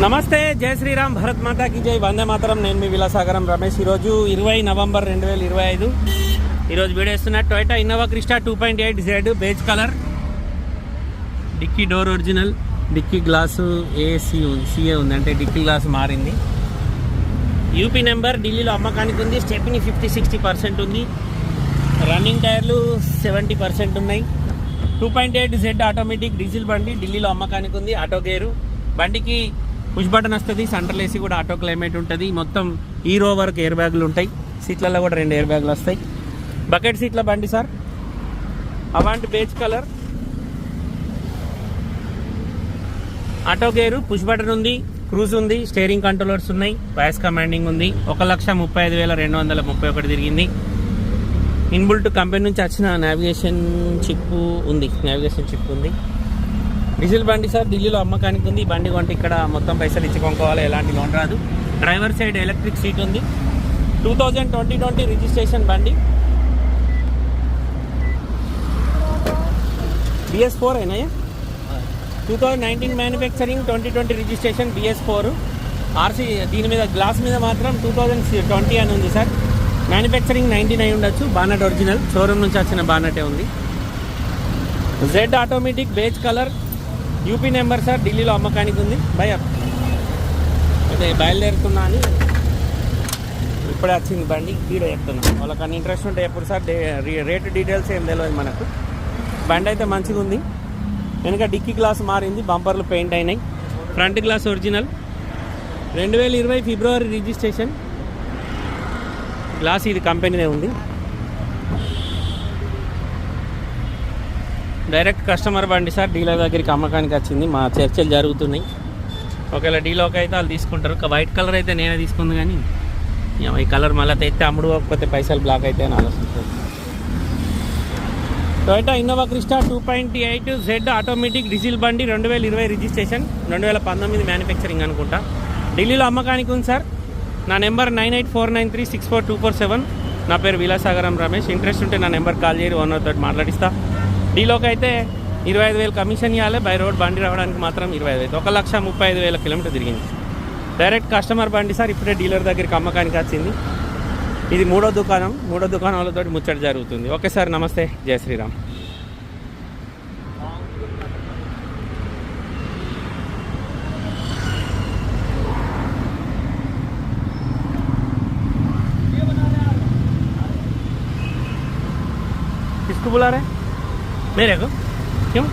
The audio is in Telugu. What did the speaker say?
నమస్తే, జై శ్రీరామ్, భరత్ మాతాకి జై, వందే మాతరం. నేను మీ విలాసాగరం రమేష్. ఈరోజు 20 నవంబర్ 2025. ఈరోజు వీడియో ఇస్తున్న Toyota Innova Crysta 2.8 Z beige colour. Dicky door original, dicky glass సిఏ ఉంది, అంటే డిక్కీ గ్లాసు మారింది. యూపీ నెంబర్, ఢిల్లీలో అమ్మకానికి ఉంది. స్టెప్ని 50-60% ఉంది. రన్నింగ్ టైర్లు 70% ఉన్నాయి. 2.8 Z ఆటోమేటిక్ డీజిల్ బండి, ఢిల్లీలో అమ్మకానికి ఉంది. ఆటో గేరు, బండికి పుష్ బటన్ వస్తుంది. సెంట్రల్ ఏసీ కూడా ఆటో క్లైమేట్ ఉంటుంది. మొత్తం హీరో వరకు ఎయిర్ బ్యాగులు ఉంటాయి. సీట్లలో కూడా 2 ఎయిర్ బ్యాగులు వస్తాయి. బకెట్ సీట్ల బండి సార్. అవాంట్ beige colour, auto gear, push button ఉంది, క్రూజ్ ఉంది, స్టీరింగ్ కంట్రోలర్స్ ఉన్నాయి, వాయిస్ కమాండింగ్ ఉంది. 1,35,231 తిరిగింది. ఇన్బుల్ట్ కంపెనీ నుంచి వచ్చిన నావిగేషన్ చిప్ ఉంది. డీజిల్ బండి సార్, ఢిల్లీలో అమ్మకానికి ఉంది. బండి కొంటే ఇక్కడ మొత్తం పైసలు ఇచ్చి కొనుక్కోవాలి, ఎలాంటి లోన్ రాదు. డ్రైవర్ సైడ్ ఎలక్ట్రిక్ సీట్ ఉంది. 2020 రిజిస్ట్రేషన్ బండి. BS4 అయినాయా? 2019 మ్యానుఫ్యాక్చరింగ్, 2020 రిజిస్ట్రేషన్, BS4 ఆర్సీ. దీని మీద గ్లాస్ మీద మాత్రం 2020 అని ఉంది సార్. మ్యానుఫ్యాక్చరింగ్ 19 అయి ఉండొచ్చు. బానట్ ఒరిజినల్, షోరూమ్ నుంచి వచ్చిన బానటే ఉంది. Z automatic beige colour, UP number sir, ఢిల్లీలో అమ్మకానికి ఉంది. అదే బయలుదేరుతున్నా అని ఇప్పుడే వచ్చింది బండి. వీడియో చెప్తున్నా. వాళ్ళకి అన్ని ఇంట్రెస్ట్ ఉంటే ఎప్పుడు సార్ రేటు డీటెయిల్స్ ఏం తెలియదు మనకు. బండి అయితే మంచిగా ఉంది. వెనుక డిక్కీ గ్లాస్ మారింది, బంపర్లు పెయింట్ అయినాయి. ఫ్రంట్ గ్లాస్ ఒరిజినల్, 2020 ఫిబ్రవరి రిజిస్ట్రేషన్. గ్లాస్ ఇది కంపెనీనే ఉంది. డైరెక్ట్ కస్టమర్ బండి సార్, డీలర్ దగ్గరికి అమ్మకానికి వచ్చింది. మా చర్చలు జరుగుతున్నాయి. ఒకవేళ డీలోకి అయితే వాళ్ళు తీసుకుంటారు. వైట్ కలర్ అయితే నేనే తీసుకుంది, కానీ ఈ కలర్ మళ్ళీ తెస్తే అమ్ముడు పోకపోతే పైసలు బ్లాక్ అయితే అని ఆలోచిస్తుంది. Toyota Innova Crysta 2.8 Z automatic diesel బండి, 2020 రిజిస్ట్రేషన్, 2019 మ్యానుఫ్యాక్చరింగ్ అనుకుంటా. ఢిల్లీలో అమ్మకానికి ఉంది సార్. నా నెంబర్ 9849364247. నా పేరు విలాసాగరం రమేష్. ఇంట్రెస్ట్ ఉంటే నా నెంబర్ కాల్ చేయరు, ఓనర్ తోటి మాట్లాడిస్తా. డీలోకి అయితే 25,000 కమిషన్ ఇవ్వాలి. బై రోడ్ బండి రావడానికి మాత్రం 25,000. 1,35,000 కిలోమీటర్ తిరిగింది. డైరెక్ట్ కస్టమర్ బండి సార్. ఇప్పుడే డీలర్ దగ్గరికి అమ్మకానికి వచ్చింది. ఇది మూడో దుకాణం వాళ్ళతో ముచ్చట జరుగుతుంది. ఓకే సార్, నమస్తే, జై శ్రీరామ్. किसको बुला रहे हैं? मेरे को क्यों?